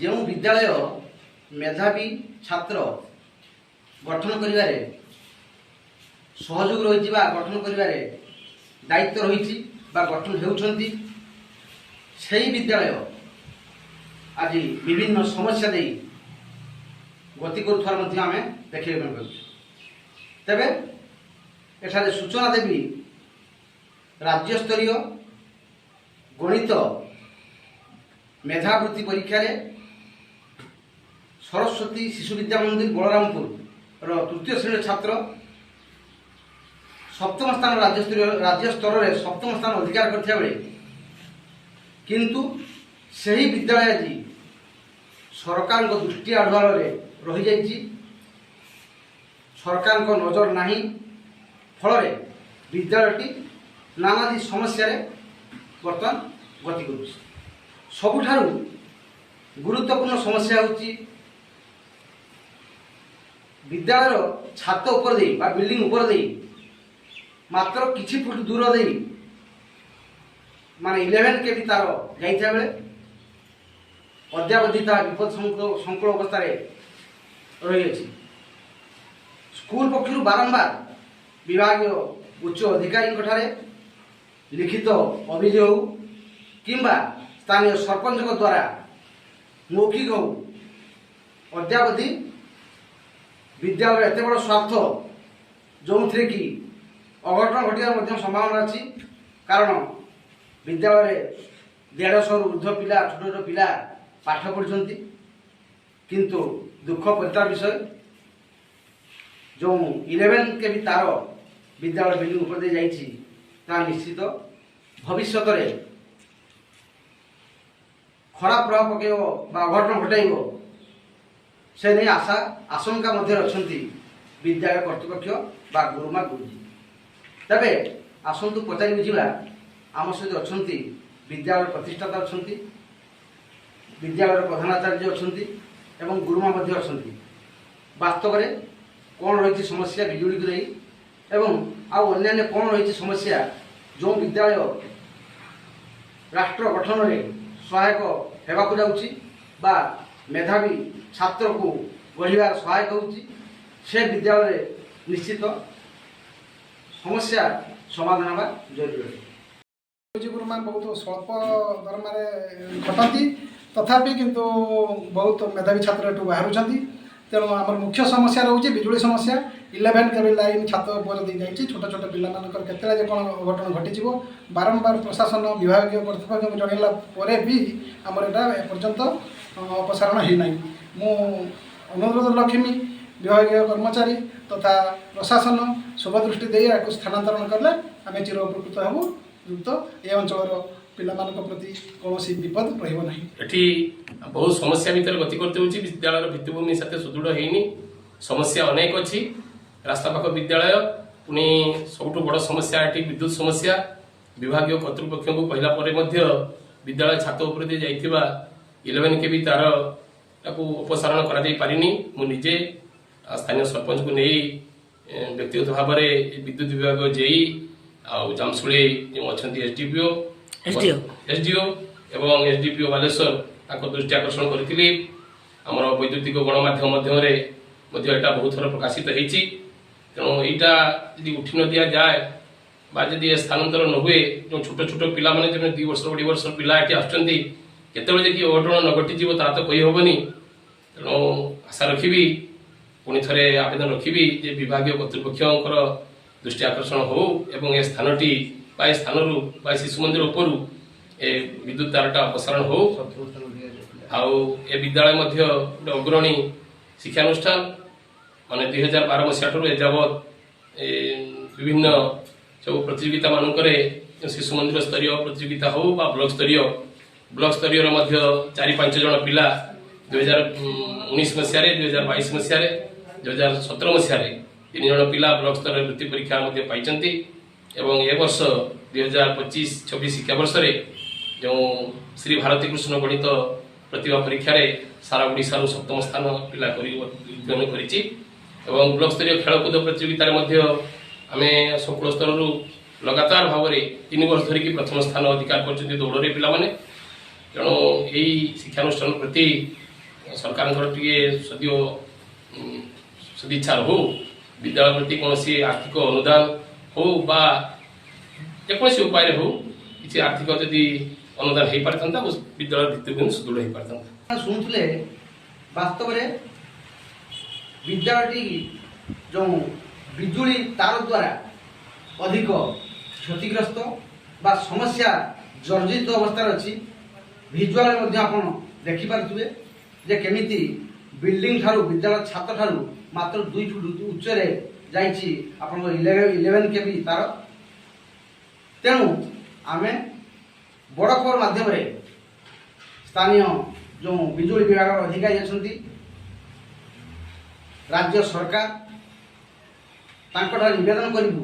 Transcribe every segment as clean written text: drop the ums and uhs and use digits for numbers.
जो विद्यालय मेधावी छात्र गठन करिवारे सहयोग रही गठन करिवारे दायित्व रही गठन होउछंती सेही विद्यालय आज विभिन्न समस्या दे गति करुथार मध्य आमे देखिबे पाबु। तेबे एठारे सूचना देवी राज्य स्तरीय गणित मेधावृत्ति परीक्षा रे सरस्वती शिशु विद्या मंदिर बलरामपुर तृतीय श्रेणी छात्र सप्तम स्थान राज्य स्तर में सप्तम स्थान अधिकार करथिया बेले किंतु सही विद्यालय आज सरकार दृष्टि आढ़ुआल रही जाइछि। सरकार नजर नहीं फल विद्यालयटी नानादी समस्या बर्तमान गति कर सबुठारु गुरुत्वपूर्ण समस्या होची विद्यालय छात उपर दे बा बिल्डिंग उपर दे मात्र किछि फुट दूर दे माने 11 के भी तार जाइथा बेले अद्यावधिता विपद संकुल अवस्था रही अछि। स्कूल पक्षर बारंबार विभाग उच्च अधिकारी लिखित अभियोग किंबा स्थानीय सरपंच द्वारा मौखिक हो अद्यावधि विद्यालय एत बड़ स्वार्थ जो थे कि अघटन घटार संभावना अच्छी। कारण विद्यालय 150 ऊर्ध्व पिला छोट छोट पिला पाठ पढ़ुंट किंतु दुख परिताप विषय जो 11 के भी तार विद्यालय बिल्डिंग उपर दे जाइछि ता निश्चित भविष्य में खराब प्रभाव पकेब अघटन घटाइब से नहीं आशा आशंका मध्य अच्छी विद्यालय कर्तृपक्ष बा गुरुमा गुरुजी। तबे आसतु पचारि बुझा आम सहित अच्छा विद्यालय प्रतिष्ठाता अच्छा विद्यालय प्रधानाचार्य अच्छा गुरुमा अच्छा वास्तव में कौन रही समस्या बिजुड़ी को नहीं एवं अन्य कौन रही समस्या जो विद्यालय राष्ट्र गठन में सहायक होगाक जाऊँगी बा मेधावी छात्र को गढ़ार सहायक होउची से विद्यालय निश्चित समस्या समाधान होगा जरूरी है। गुरुमा बहुत स्वल्प दरमा खटती तथापि किंतु बहुत मेधावी छात्र एठू बाहर तेणु आम मुख्य समस्या रोचे बिजुली समस्या 11 केबल लाइन छात उपर दी जाइए छोट छोट पिलाମାନଙ୍କର केतेले कौन अघटन घटी बारंबार प्रशासन विभाग कर्तृपक्ष जनइला भी आमर एटा एपर्यंत अपसारण होना मु अनुरोध लक्ष्मी विभागीय कर्मचारी तथा प्रशासन शुभदृष्टि दे या स्थानांतरण कले आम चिर उपकृत हबु युक्त ए अंचल पिलाମାନଙ୍କ प्रति कौन विपद रहिबो नाही। एठी बहुत समस्या भीतर गति करते होची विद्यालय भित्तिभूमि साथे सुदृढ़ हेनी समस्या अनेक अछि। रास्ता पाख विद्यालय पुनी सबुठ बड़ समस्या एठी विद्युत समस्या विभागीय कर्तृपक्ष को कहला परे मध्य विद्यालय छात उपर दे जाइथिबा 11 के भी तार ताकू अपसारण करा दे पारिनी मु निजे स्थानीय सरपंच को नहीं व्यक्तिगत भाव में विद्युत विभाग जेई आ जामसुळे जो अच्छा एसडीओ एवं एसडीपीओ बालेश्वर दृष्टि आकर्षण करथिली। आमर वैद्युतिक गणमाध्यम मध्य एटा बहुत थर प्रकाशित होती तेणु यहाँ यदि उठी न दि जाए जदि स्थानांतर न हुए जो छोट छोट पिला माने 2 वर्ष 2.5 वर्ष पिला ये आसुँच केतबे कि अघटन न घटी ता तो कही हेनी। तेणु आशा रखी पुणी थे आवेदन रखी जे विभागीय कर्तृपक्षर दृष्टि आकर्षण हो एवं ए स्थानटी स्थान शिशु मंदिर उपरू ए विद्युत तारटा अपसारण हो ए विद्यालय मध्य अग्रणी शिक्षानुष्ठान माने 2012 मसीहा ठू एजावत विभिन्न सब प्रतियोगिता मानकरे शिशु मंदिर स्तरीय प्रतियोगिता हो बा ब्लॉक स्तरीय 4-5 जन पिला 2019 मसीह 2022 मसीह 2017 मसीह 3 जन पिला ब्लॉक स्तर वृत्ति परीक्षा पाई एवं ए वर्ष 2025-26 शिक्षा वर्ष जो श्री भारती कृष्ण गणित प्रतिभा परीक्षा रे सारा ओडिशा सप्तम स्थान पिला उत्तीर्ण करिछि एवं ब्लॉक स्तरीय खेलकूद प्रतियोगिता आम संकुल स्तर लगातार भाव में 3 वर्ष धरिकी प्रथम स्थान अधिकार कर दौड़ रे पिला माने तेणु यही शिक्षानुष्ठान प्रति ସରକାରଙ୍କର ଟିକେ ସଦିଚ୍ଛା ରହୁ ବିଦ୍ୟାଳୟ ପ୍ରତି କୌଣସି ଆର୍ଥିକ ଅନୁଦାନ ହଉ ବା ଯେକୌଣସି ଉପାୟରେ ହଉ କିଛି ଆର୍ଥିକ ଯଦି ଅନୁଦାନ ହେଇପାରିଥାନ୍ତା ବିଦ୍ୟାଳୟ ଭିତ୍ତିଭୂମି ସୁଦୃଢ଼ ହେଇପାରିଥାନ୍ତା। ଶୁଣୁଥିଲେ ବାସ୍ତବରେ ବିଦ୍ୟାଳୟଟି ଯେଉଁ ବିଜୁଳି ତାର ଦ୍ୱାରା ଅଧିକ କ୍ଷତିଗ୍ରସ୍ତ ବା ସମସ୍ୟା ଜର୍ଜରିତ ଅବସ୍ଥାରେ ଅଛି। ଭିଜୁଆଲରେ ମଧ୍ୟ ଆପଣ ଦେଖିପାରୁଥିବେ ଯେ କେମିତି ବିଲ୍ଡିଂ ଠାରୁ ବିଦ୍ୟାଳୟ ଛାତ ଠାରୁ ମାତ୍ର 2 ଫୁଟ ଉଚ୍ଚରେ ଯାଇଛି ଆପଣଙ୍କର 11 କେବି ତାର। ତେଣୁ ଆମେ ବଡ଼ ଖବର ମାଧ୍ୟମରେ ସ୍ଥାନୀୟ ଯେଉଁ ବିଜୁଳି ବିଭାଗର ଅଧିକାରୀ ଅଛନ୍ତି ରାଜ୍ୟ ସରକାର ତାଙ୍କଠାରେ ନିବେଦନ କରିବୁ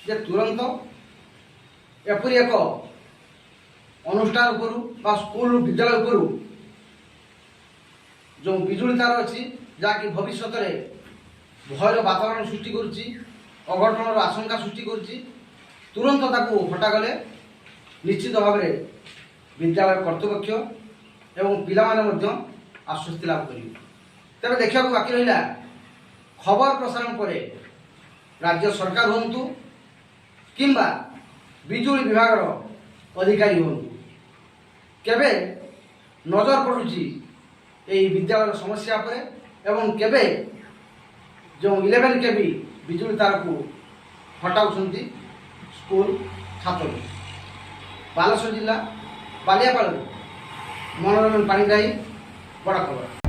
ଯେ ତୁରନ୍ତ ଏପରି ଏକ ଅନୁଷ୍ଠାନ ଉପରୁ ବା ସ୍କୁଲ ବିଦ୍ୟାଳୟ ଉପରୁ ଯେଉଁ ବିଜୁଳି ତାର ଅଛି ଯାହାକି ଭବିଷ୍ୟତରେ ଭୟର ବାତାବରଣ ସୃଷ୍ଟି କରୁଛି, ଅଘଟଣର ଆଶଙ୍କା ସୃଷ୍ଟି କରୁଛି, ତୁରନ୍ତ ତାକୁ ହଟାଗଲେ ନିଶ୍ଚିତ ଭାବରେ ବିଦ୍ୟାଳୟ କର୍ତ୍ତୃପକ୍ଷ ଏବଂ ପିଲାମାନେ ମଧ୍ୟ ଆଶ୍ୱସ୍ତି ଲାଭ କରିବେ। ତେବେ ଦେଖିବାକୁ ବାକି ରହିଲା ଖବର ପ୍ରସାରଣ ପରେ ରାଜ୍ୟ ସରକାର ହୁଅନ୍ତୁ କିମ୍ବା ବିଜୁଳି ବିଭାଗର ଅଧିକାରୀ ହୁଅନ୍ତୁ କେବେ ନଜର ପଡ଼ୁଛି ଏହି ବିଦ୍ୟାଳୟର ସମସ୍ୟା ଉପରେ ଏବଂ କେବେ ଯେଉଁ 11 କେବି ବିଜୁଳି ତାରକୁ ହଟାଉଛନ୍ତି ସ୍କୁଲ ଛାତରୁ। ବାଲେଶ୍ୱର ଜିଲ୍ଲା ବାଲିଆପାଳରୁ ମନୋରଞ୍ଜନ ପାଣିଗ୍ରାହୀ, ବଡ଼ ଖବର।